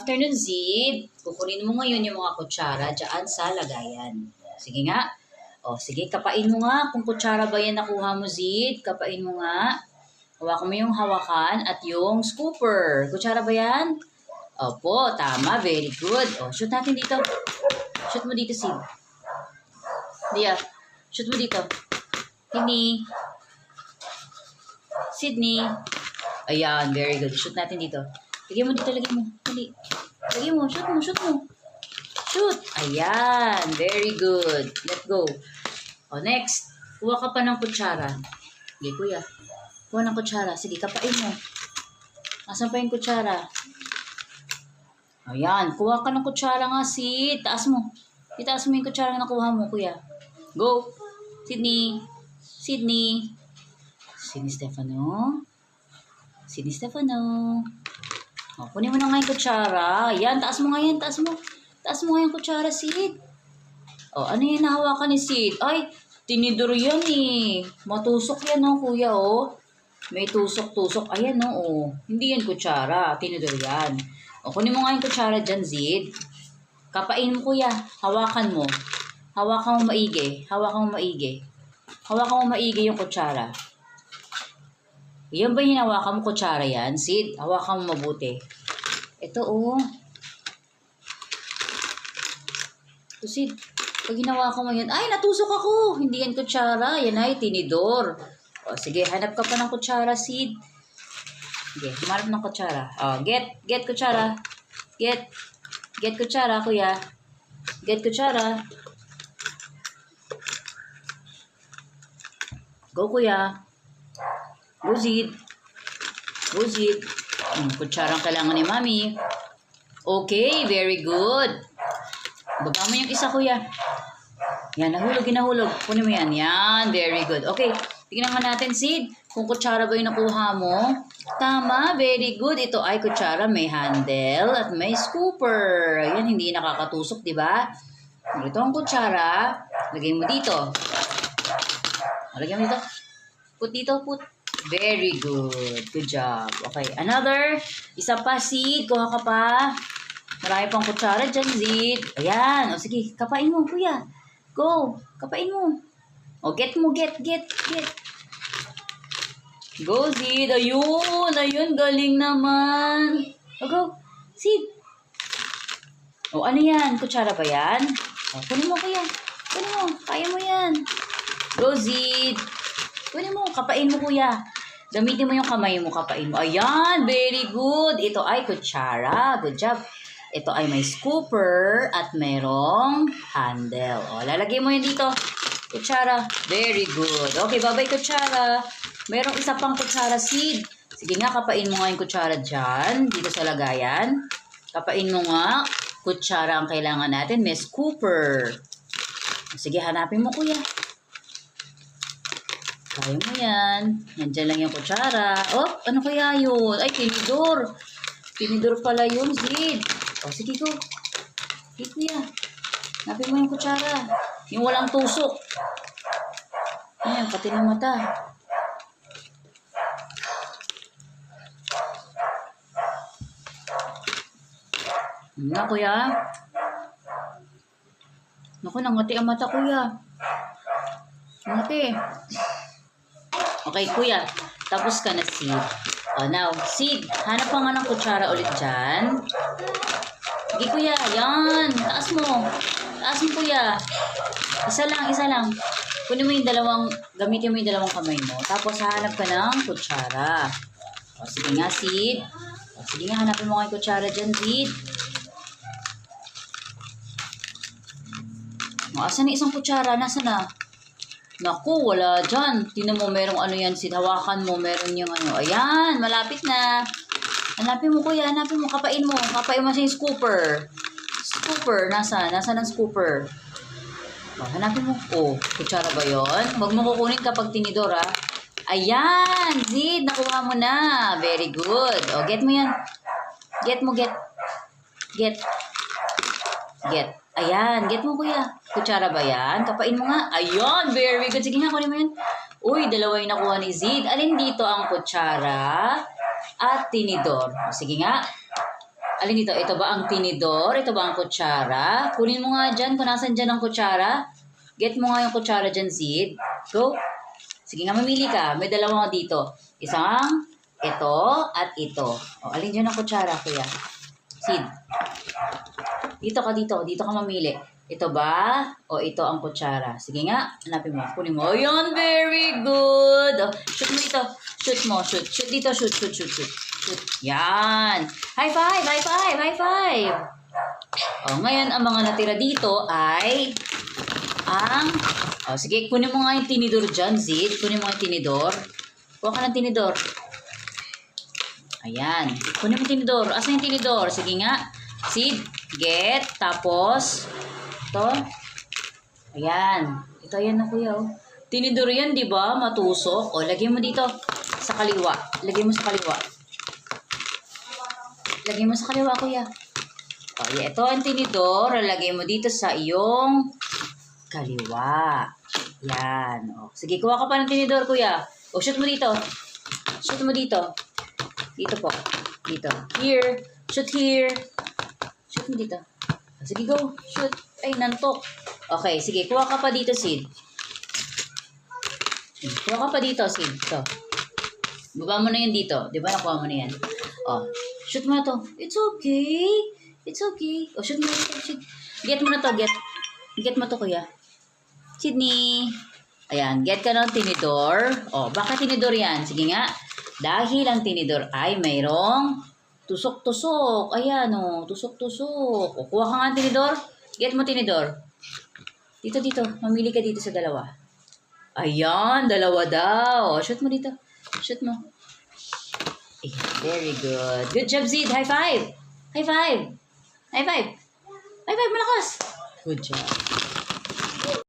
afternoon, Zid. Kukunin mo ngayon yung mga kutsara dyan sa lagayan. Sige nga. O, sige, kapain mo nga kung kutsara ba yan nakuha mo, Zid. Kapain mo nga. Hawakan mo yung hawakan at yung scooper. Kutsara ba yan? Opo, tama. Very good. O, shoot natin dito. Shoot mo dito, Zid. Dia, shoot mo dito. Sydney. Sydney. Ayan, very good. Shoot natin dito. Lagyan mo dito, lagyan mo. Dali. Lagyan mo, shoot mo, shoot mo. Shoot. Ayan, very good. Let's go. O, next. Kuha ka pa ng kutsara. Sige, kuya. Kuha ng kutsara. Sige, kapain mo. Asan pa yung kutsara? Ayan, kuha ka ng kutsara nga, Sid. Taas mo. Itaas mo yung kutsara na nakuha mo, kuya. Go. Sydney. Sydney. Sydney Stefano. Sydney Stefano. O, kunin mo na nga yung kutsara. Ayan, taas mo nga yan. Taas mo. Taas mo nga yung kutsara, Sid. O, ano yan nahawakan ni Sid? Ay, tinidor yan eh. Matusok yan, oh, kuya, oh. May tusok-tusok. Ayan, oh. Hindi yan kutsara. Tinidor yan. O, kunin mo nga yung kutsara dyan, Sid. Kapain mo, kuya. Hawakan mo. Hawakan mo maigi. Hawakan mo maigi. Hawakan mo maigi yung kutsara. Yan ba yung hawakan mo kutsara yan, Sid? Hawakan mo mabuti. Ito, oh. Ito, Sid. Pag hinawakan mo yan, ay, natusok ako. Hindi yan kutsara. Yan ay tinidor. O, sige, hanap ka pa ng kutsara, Sid. Sige, humarap ng kutsara. O, get kutsara. Get kutsara, kuya. Get kutsara. Go, kuya. Go, Zid. Go, Zid. Kutsarang kailangan ni Mami. Okay, very good. Baba mo yung isa, kuya. Yan, nahulog. Kunin mo yan. Yan, very good. Okay, tignan nga natin, Zid. Kung kutsara ba yung nakuha mo. Tama, very good. Ito ay kutsara, may handle at may scooper. Ayan, hindi nakakatusok, di ba? Ito ang kutsara. Lagay mo dito. Lagyan mo dito. Put dito, put. Very good. Good job. Okay, another. Isa pa, Sid. Kuha ka pa. Marami pang kutsara dyan, Zid. Ayan. O, sige. Kapain mo, kuya. Go. Kapain mo. O, get mo. Get. Go, Zid. Ayun. Galing naman. O, go. Sid. O, ano yan? Kutsara ba yan? O, kunin mo, kuya. Kunin mo. Kaya mo yan. Go, Zid. Kunin mo. Kapain mo, kuya. Gamitin mo yung kamay mo. Kapain mo. Ayan. Very good. Ito ay kutsara. Good job. Ito ay may scooper at merong handle. O, lalagay mo yun dito. Kutsara. Very good. Okay, bye-bye kutsara. Merong isa pang kutsara, Sid. Sige nga, kapain mo nga yung kutsara dyan. Dito sa lagayan. Kapain mo nga. Kutsara ang kailangan natin. May scooper. Sige, hanapin mo, kuya. Kaya mo yan. Nandyan lang yung kutsara. Oh, ano kaya yun? Ay, tinidor. Tinidor pala yun, Zid. O, sige ko. Sige, kuya. Hanapin mo yung kutsara. Yung walang tusok. Ayan, pati ng mata. Na, kuya. Naku, nangati ang mata, kuya. Nangati. Okay, kuya. Tapos ka na, Sid. Oh, now, Sid, hanap pa nga ng kutsara ulit dyan. Sige, kuya. Yan. Taas mo. Taas mo, kuya. Isa lang. Kunin mo yung gamitin mo yung dalawang kamay mo. Tapos, hanap ka ng kutsara. O, sige nga, Sid. O, sige nga, hanapin mo nga yung kutsara dyan, Sid. O, asan na isang kutsara? Nasaan na? Naku, wala dyan. Tingnan mo, merong ano yan, Sid. Hawakan mo, meron yung ano. Ayan, malapit na. Hanapin mo, kuya. Hanapin mo. Kapain mo. Kapain mo siya yung scooper. Scooper. Nasaan? Nasaan ang scooper? O, hanapin mo. O, kutsara ba yun? Huwag mo kukunin kapag tinidor, ha? Ayan, Sid. Nakuha mo na. Very good. O, get mo yan. Get mo, get. Ayan, get mo, kuya. Kutsara ba yan? Kapain mo nga. Ayun, very good. Sige nga, kunin mo yan. Uy, dalawa yung nakuha ni Zid. Alin dito ang kutsara at tinidor? Sige nga. Alin dito? Ito ba ang tinidor? Ito ba ang kutsara? Kunin mo nga dyan kung nasan dyan ang kutsara. Get mo nga yung kutsara dyan, Sid. Go. Sige nga, mamili ka. May dalawa nga dito. Isang, ito, at ito. O, alin dyan ang kutsara, kuya? Sid. Dito ka dito. Dito ka mamili. Ito ba? O ito ang kutsara? Sige nga, hanapin mo. Kunin mo. Ayan, very good. O, shoot mo dito. Shoot mo. Shoot. Shoot dito. Shoot, shoot, shoot, shoot. Shoot. Yan. High five! High five! High five! O, ngayon, ang mga natira dito ay ang... O, sige, kunin mo nga yung tinidor dyan, Zid. Kunin mo nga yung tinidor. Kuha ka ng tinidor. Ayan. Kunin mo yung tinidor. Asan yung tinidor? Sige nga. Sid, get. Tapos, ito. Ayan. Ito, ayan na, kuya. Oh. Tinidor yan, di ba? Matusok. O, lagyan mo dito. Sa kaliwa. Lagyan mo sa kaliwa. Lagyan mo sa kaliwa, kuya. O, ito ang tinidor. Lagyan mo dito sa iyong kaliwa. Yan. O, sige, kuha ka pa ng tinidor, kuya. O, shoot mo dito. Shoot mo dito. Dito po. Dito. Here. Shoot here. Shoot mo dito. Sige, go. Shoot. Ay, nantok. Okay, sige. Kuha ka pa dito, Sid. Kuha ka pa dito, Sid. Ito. Baba mo na yun dito. Di ba nakuha mo na yan? O, shoot mo na to. It's okay. It's okay. O, shoot mo na to. Shoot. Get mo na to. Get mo to, kuya. Sydney. Ayan. Get ka ng tinidor. O, bakit tinidor yan? Sige nga. Dahil ang tinidor ay mayroong tusok-tusok. Ayan, o. Tusok-tusok. O, kuha ka nga ng tinidor. Get mo tinidor. Dito, dito. Mamili ka dito sa dalawa. Ayan, dalawa daw. O, shoot mo dito. Shoot mo. Ayan, very good. Good job, Zid. High five. High five. High five. High five, malakas. Good job.